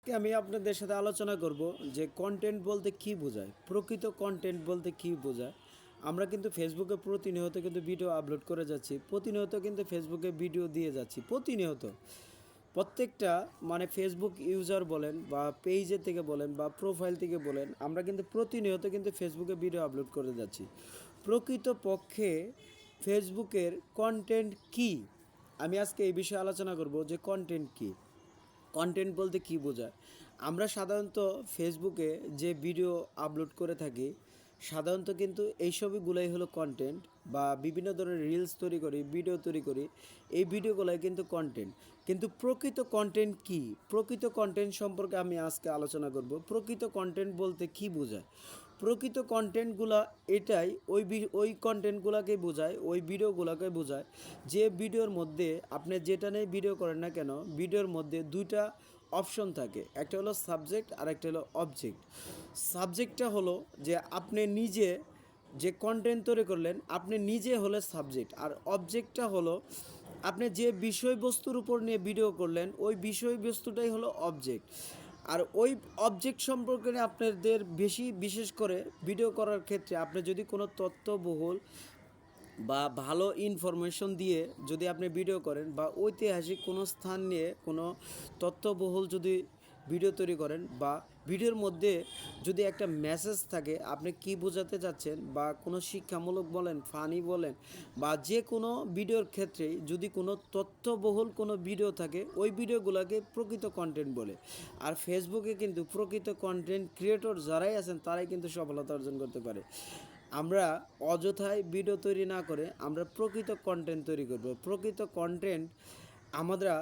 আজকে আমি আপনাদের সাথে আলোচনা করব যে কন্টেন্ট বলতে কী বোঝায়, প্রকৃত কন্টেন্ট বলতে কী বোঝায়। আমরা কিন্তু ফেসবুকে প্রতিনিয়ত কিন্তু ভিডিও আপলোড করে যাচ্ছি, প্রতিনিয়ত কিন্তু ফেসবুকে ভিডিও দিয়ে যাচ্ছি, প্রতিনিয়ত প্রত্যেকটা ফেসবুক ইউজার বলেন বা পেজের থেকে বলেন বা প্রোফাইল থেকে বলেন, আমরা কিন্তু প্রতিনিয়ত কিন্তু ফেসবুকে ভিডিও আপলোড করে যাচ্ছি। প্রকৃত পক্ষে ফেসবুকের কন্টেন্ট কী, আমি আজকে এই বিষয়ে আলোচনা করব যে কন্টেন্ট কী, কন্টেন্ট বলতে কী বোঝায়। আমরা সাধারণত ফেসবুকে যে ভিডিও আপলোড করে থাকি, সাধারণত কিন্তু এইসবগুলোই হলো কন্টেন্ট, বা বিভিন্ন ধরনের রিলস তৈরি করি, ভিডিও তৈরি করি, এই ভিডিওগুলোই কিন্তু কন্টেন্ট। কিন্তু প্রকৃত কন্টেন্ট কী, প্রকৃত কন্টেন্ট সম্পর্কে আমি আজকে আলোচনা করব। প্রকৃত কন্টেন্ট বলতে কী বোঝায়। প্রকৃত কন্টেন্টগুলো এটাই, ওই কন্টেন্টগুলোকে বোঝায়, ওই ভিডিওগুলোকে বোঝায় যে ভিডিওর মধ্যে আপনি যেটা নিয়ে ভিডিও করেন না কেন, ভিডিওর মধ্যে দুইটা অপশন থাকে, একটা হলো সাবজেক্ট আর একটা হলো অবজেক্ট। সাবজেক্টটা হলো যে আপনি নিজে যে কন্টেন্ট তৈরি করলেন, আপনি নিজে হলে সাবজেক্ট, আর অবজেক্টটা হলো আপনি যে বিষয়বস্তুর উপর নিয়ে ভিডিও করলেন, ওই বিষয়বস্তুটাই হলো অবজেক্ট। আর ওই অবজেক্ট সম্পর্কে আপনাদের বিশেষ করে ভিডিও করার ক্ষেত্রে আপনি যদি কোনো তথ্যবহুল বা ভালো ইনফরমেশন দিয়ে যদি আপনি ভিডিও করেন, বা ঐতিহাসিক কোনো স্থান নিয়ে কোনো তথ্যবহুল যদি ভিডিও তৈরি করেন, বা ভিডিওর মধ্যে যদি একটা মেসেজ থাকে, আপনি কি বোঝাতে যাচ্ছেন, বা কোনো শিক্ষামূলক বলেন, ফানি বলেন, বা যে কোনো ভিডিওর ক্ষেত্রেই যদি কোনো তথ্যবহুল কোনো ভিডিও থাকে, ওই ভিডিওগুলোকে প্রকৃত কন্টেন্ট বলে। আর ফেসবুকে কিন্তু প্রকৃত কন্টেন্ট ক্রিয়েটর যারাই আছেন তারাই কিন্তু সফলতা অর্জন করতে পারে। আমরা অযথায় ভিডিও তৈরি না করে আমরা প্রকৃত কন্টেন্ট তৈরি করব। প্রকৃত কন্টেন্ট আমরা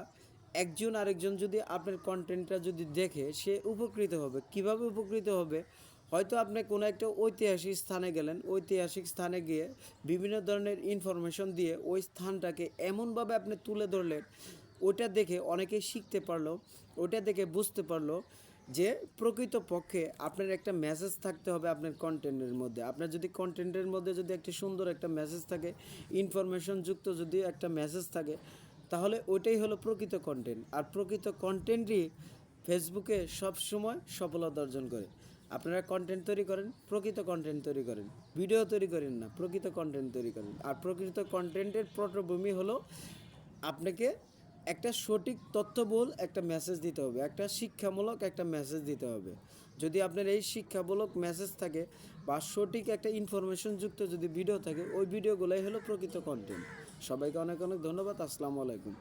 একজন আরেকজন যদি আপনার কন্টেন্টটা যদি দেখে, সে উপকৃত হবে। কিভাবে উপকৃত হবে? হয়তো আপনি কোনো একটা ঐতিহাসিক স্থানে গেলেন, ঐতিহাসিক স্থানে গিয়ে বিভিন্ন ধরনের ইনফরমেশন দিয়ে ওই স্থানটাকে এমনভাবে আপনি তুলে ধরলেন, ওটা দেখে অনেকেই শিখতে পারলো, ওটা দেখে বুঝতে পারলো যে প্রকৃত পক্ষে আপনার একটা মেসেজ থাকতে হবে আপনার কন্টেন্টের মধ্যে। আপনার যদি কন্টেন্টের মধ্যে যদি একটা সুন্দর একটা মেসেজ থাকে, ইনফরমেশনযুক্ত যদি একটা মেসেজ থাকে, তাহলে ওইটাই হলো প্রকৃত কন্টেন্ট। আর প্রকৃত কন্টেন্টই ফেসবুকে সবসময় সফলতা অর্জন করে। আপনারা কন্টেন্ট তৈরি করেন, প্রকৃত কন্টেন্ট তৈরি করেন, ভিডিও তৈরি করেন না, প্রকৃত কন্টেন্ট তৈরি করেন। আর প্রকৃত কন্টেন্টের পটভূমি হলো আপনাকে একটা সঠিক তথ্যবহুল একটা মেসেজ দিতে হবে, একটা শিক্ষামূলক একটা মেসেজ দিতে হবে। যদি আপনার এই শিক্ষামূলক মেসেজ থাকে বা সঠিক একটা ইনফরমেশনযুক্ত যদি ভিডিও থাকে, ওই ভিডিওগুলোই হলো প্রকৃত কন্টেন্ট। সবাইকে অনেক অনেক ধন্যবাদ। আসসালামু আলাইকুম।